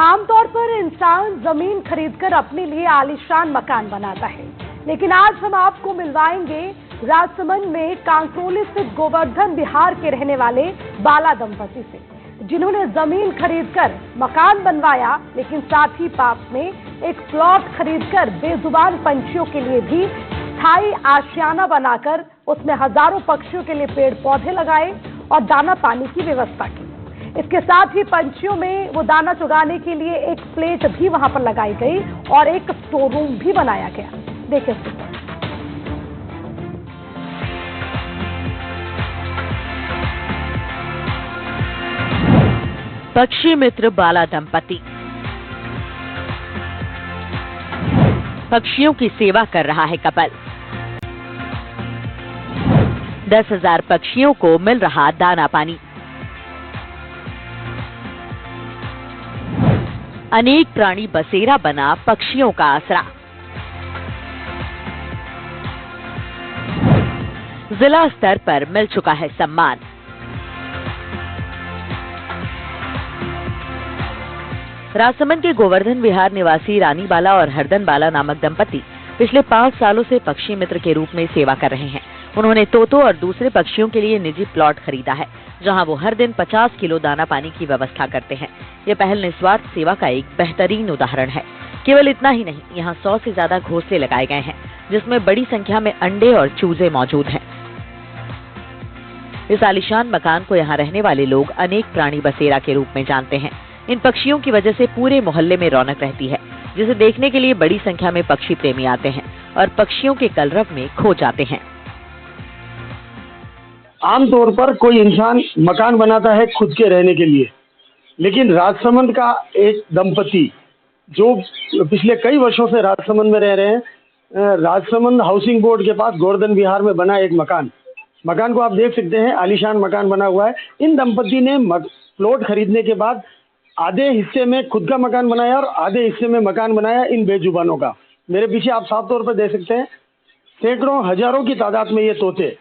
आमतौर पर इंसान जमीन खरीदकर अपने लिए आलीशान मकान बनाता है, लेकिन आज हम आपको मिलवाएंगे राजसमंद में कांकरोली स्थित गोवर्धन विहार के रहने वाले बाला दंपति से, जिन्होंने जमीन खरीदकर मकान बनवाया, लेकिन साथ ही पास में एक प्लॉट खरीदकर बेजुबान पंछियों के लिए भी स्थायी आशियाना बनाकर उसमें हजारों पक्षियों के लिए पेड़ पौधे लगाए और दाना पानी की व्यवस्था की। इसके साथ ही पंछियों में वो दाना चुगाने के लिए एक प्लेट भी वहां पर लगाई गई और एक स्टोर रूम भी बनाया गया। देखिए पक्षी मित्र बाला दंपति पक्षियों की सेवा कर रहा है कपल। 10,000 पक्षियों को मिल रहा दाना पानी। अनेक प्राणी बसेरा बना पक्षियों का आसरा। जिला स्तर पर मिल चुका है सम्मान। राजसमंद के गोवर्धन विहार निवासी रानी बाला और हरदन बाला नामक दंपति पिछले 5 सालों से पक्षी मित्र के रूप में सेवा कर रहे हैं। उन्होंने तोतों और दूसरे पक्षियों के लिए निजी प्लॉट खरीदा है, जहां वो हर दिन 50 किलो दाना पानी की व्यवस्था करते हैं। ये पहल निस्वार्थ सेवा का एक बेहतरीन उदाहरण है। केवल इतना ही नहीं, यहाँ 100 से ज्यादा घोंसले लगाए गए हैं, जिसमें बड़ी संख्या में अंडे और चूजे मौजूद हैं। इस आलीशान मकान को यहाँ रहने वाले लोग अनेक प्राणी बसेरा के रूप में जानते हैं। इन पक्षियों की वजह से पूरे मोहल्ले में रौनक रहती है, जिसे देखने के लिए बड़ी संख्या में पक्षी प्रेमी आते हैं और पक्षियों के कलरव में खो जाते हैं। आमतौर पर कोई इंसान मकान बनाता है खुद के रहने के लिए, लेकिन राजसमंद का एक दंपति जो पिछले कई वर्षों से राजसमंद में रह रहे हैं, राजसमंद हाउसिंग बोर्ड के पास गोवर्धन विहार में बना एक मकान को आप देख सकते हैं, आलीशान मकान बना हुआ है। इन दंपति ने प्लॉट खरीदने के बाद आधे हिस्से में खुद का मकान बनाया और आधे हिस्से में मकान बनाया इन बेजुबानों का। मेरे पीछे आप साफ तौर पर देख सकते हैं, सैकड़ों हजारों की तादाद में ये तोते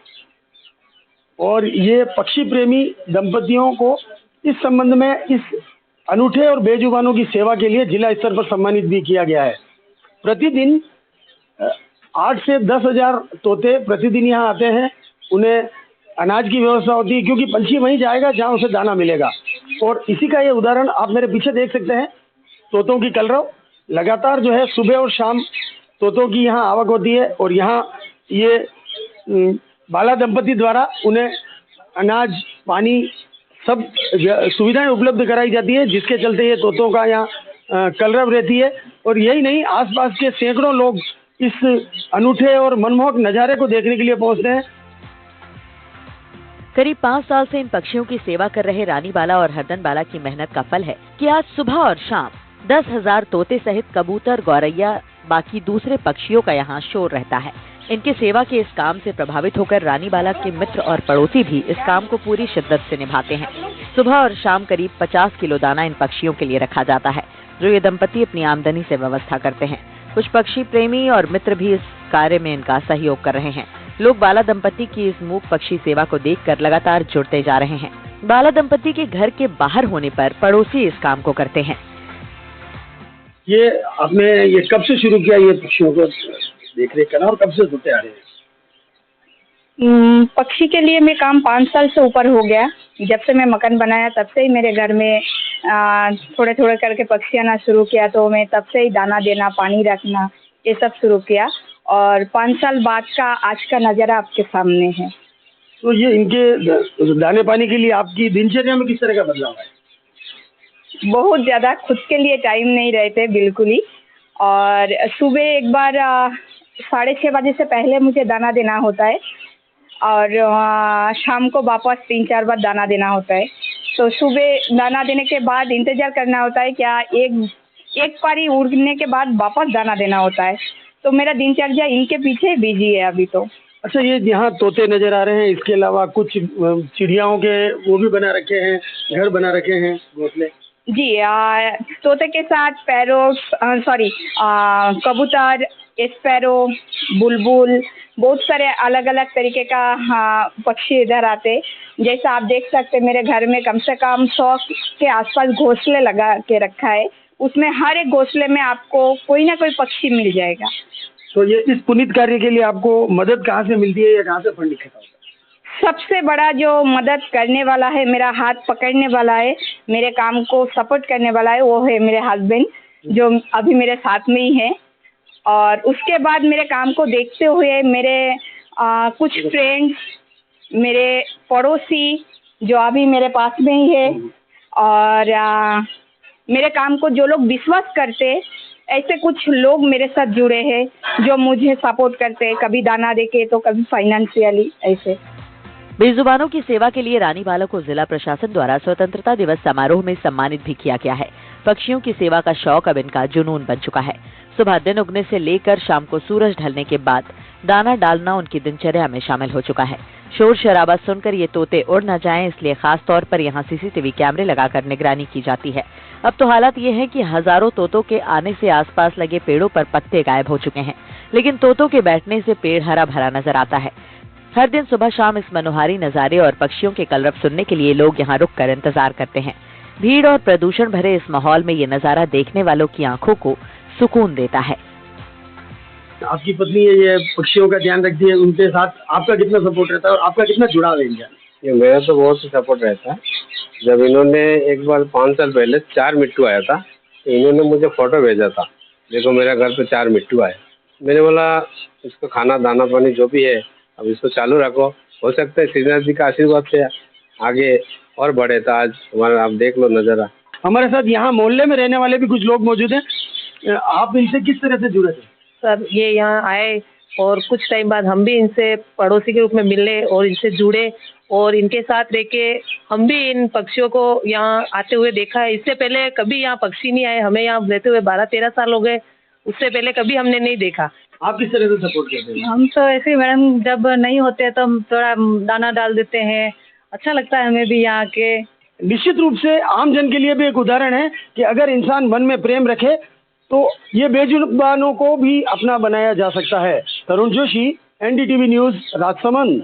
और ये पक्षी प्रेमी दंपतियों को इस संबंध में इस अनूठे और बेजुबानों की सेवा के लिए जिला स्तर पर सम्मानित भी किया गया है। प्रतिदिन 8 से 10,000 तोते प्रतिदिन यहाँ आते हैं। उन्हें अनाज की व्यवस्था होती है, क्योंकि पंछी वहीं जाएगा जहाँ उसे दाना मिलेगा। और इसी का ये उदाहरण आप मेरे पीछे देख सकते हैं, तोतों की कलरव लगातार जो है सुबह और शाम तोतों की यहाँ आवक होती है और यहाँ ये बाला दंपति द्वारा उन्हें अनाज पानी सब सुविधाएं उपलब्ध कराई जाती है, जिसके चलते ये तोतों का यहाँ कलरव रहती है। और यही नहीं, आसपास के सैकड़ों लोग इस अनूठे और मनमोहक नज़ारे को देखने के लिए पहुँचते हैं। करीब 5 साल से इन पक्षियों की सेवा कर रहे रानी बाला और हरदन बाला की मेहनत का फल है कि आज सुबह और शाम 10,000 तोते सहित कबूतर, गौरैया, बाकी दूसरे पक्षियों का यहाँ शोर रहता है। इनके सेवा के इस काम से प्रभावित होकर रानी बाला के मित्र और पड़ोसी भी इस काम को पूरी शिद्दत से निभाते हैं। सुबह और शाम करीब 50 किलो दाना इन पक्षियों के लिए रखा जाता है, जो ये दंपति अपनी आमदनी से व्यवस्था करते हैं। कुछ पक्षी प्रेमी और मित्र भी इस कार्य में इनका सहयोग कर रहे हैं। लोग बाला दंपति की इस मूक पक्षी सेवा को देखकर लगातार जुड़ते जा रहे हैं। बाला दंपति के घर के बाहर होने पर पड़ोसी इस काम को करते हैं। ये आपने ये कब से शुरू किया, ये पक्षियों को देख रेख करना, और कब से जुड़ते आ रहे हैं? पक्षी के लिए मैं काम 5 साल से ऊपर हो गया। जब से मैं मकान बनाया तब से ही मेरे घर में थोड़े थोड़े करके पक्षी आना शुरू किया, तो मैं तब से ही दाना देना, पानी रखना, ये सब शुरू किया। और 5 साल बाद का आज का नज़ारा आपके सामने है। तो ये इनके दाने पानी के लिए आपकी दिनचर्या में किस तरह का बदलाव है? बहुत ज़्यादा खुद के लिए टाइम नहीं रहते बिल्कुल ही। और सुबह एक बार 6:30 बजे से पहले मुझे दाना देना होता है और शाम को वापस 3-4 बार दाना देना होता है। तो सुबह दाना देने के बाद इंतज़ार करना होता है क्या एक पारी उड़ने के बाद वापस दाना देना होता है। तो मेरा दिनचर्या इनके पीछे बिजी है अभी तो। अच्छा, ये यहाँ तोते नजर आ रहे हैं, इसके अलावा कुछ चिड़ियाओं के वो भी बना रखे हैं, घर बना रखे हैं, घोंसले? जी, तोते के साथ कबूतर, स्पैरो, बुलबुल, बहुत सारे अलग अलग तरीके का पक्षी इधर आते। जैसा आप देख सकते मेरे घर में कम से कम 100 के आसपास घोंसले लगा के रखा है। उसमें हर एक घोंसले में आपको कोई ना कोई पक्षी मिल जाएगा। तो ये इस पुनीत कार्य के लिए आपको मदद कहाँ से मिलती है या कहाँ से फंड इकट्ठा होता है? सबसे बड़ा जो मदद करने वाला है, मेरा हाथ पकड़ने वाला है, मेरे काम को सपोर्ट करने वाला है, वो है मेरे हस्बैंड जो अभी मेरे साथ में ही है। और उसके बाद मेरे काम को देखते हुए मेरे कुछ फ्रेंड्स, मेरे पड़ोसी जो अभी मेरे पास में ही है, और मेरे काम को जो लोग विश्वास करते, ऐसे कुछ लोग मेरे साथ जुड़े हैं जो मुझे सपोर्ट करते हैं, कभी दाना देके तो कभी फाइनेंशियली ऐसे। बेजुबानों की सेवा के लिए रानी बाला को जिला प्रशासन द्वारा स्वतंत्रता दिवस समारोह में सम्मानित भी किया गया है। पक्षियों की सेवा का शौक अब इनका जुनून बन चुका है। सुबह दिन उगने से लेकर शाम को सूरज ढलने के बाद दाना डालना उनकी दिनचर्या में शामिल हो चुका है। शोर शराबा सुनकर ये तोते उड़ न जाएं, इसलिए खास तौर पर यहाँ सीसीटीवी कैमरे लगाकर निगरानी की जाती है। अब तो हालत ये है कि हजारों तोतों के आने से आसपास लगे पेड़ों पर पत्ते गायब हो चुके हैं, लेकिन तोतों के बैठने से पेड़ हरा भरा नजर आता है। हर दिन सुबह शाम इस मनोहारी नजारे और पक्षियों के कलरव सुनने के लिए लोग यहाँ रुककर इंतजार करते हैं। भीड़ और प्रदूषण भरे इस माहौल में ये नजारा देखने वालों की आंखों को सुकून देता है। आपकी पत्नी ये पक्षियों का ध्यान रखती है, उनके साथ आपका कितना सपोर्ट रहता है और आपका कितना जुड़ाव है इनका? ये मेरा तो बहुत सपोर्ट रहता है। जब इन्होंने एक बार 5 साल पहले 4 मिट्टू आया था, तो इन्होंने मुझे फोटो भेजा था, देखो मेरे घर पे 4 मिट्टू आए। मैंने बोला इसको खाना दाना पानी जो भी है अब इसको चालू रखो, हो सकता है श्रीनाथ जी का आशीर्वाद से आगे और बढ़े। तो आज तुम्हारा आप देख लो नज़ारा। हमारे साथ यहाँ मोहल्ले में रहने वाले भी कुछ लोग मौजूद हैं। आप इनसे किस तरह से जुड़े थे? सर ये यहाँ आए और कुछ टाइम बाद हम भी इनसे पड़ोसी के रूप में मिले और इनसे जुड़े, और इनके साथ रह के हम भी इन पक्षियों को यहाँ आते हुए देखा है। इससे पहले कभी यहाँ पक्षी नहीं आए, हमें यहाँ रहते हुए 12-13 साल हो गए, उससे पहले कभी हमने नहीं देखा। आप किस तरह से सपोर्ट करते हैं? हम तो ऐसे ही मैडम, जब नहीं होते तो हम थोड़ा दाना डाल देते हैं, अच्छा लगता है हमें भी यहाँ के। निश्चित रूप से आम जन के लिए भी एक उदाहरण है कि अगर इंसान मन में प्रेम रखे तो ये बेजुबानों को भी अपना बनाया जा सकता है। तरुण जोशी, NDTV न्यूज, राजसमंद।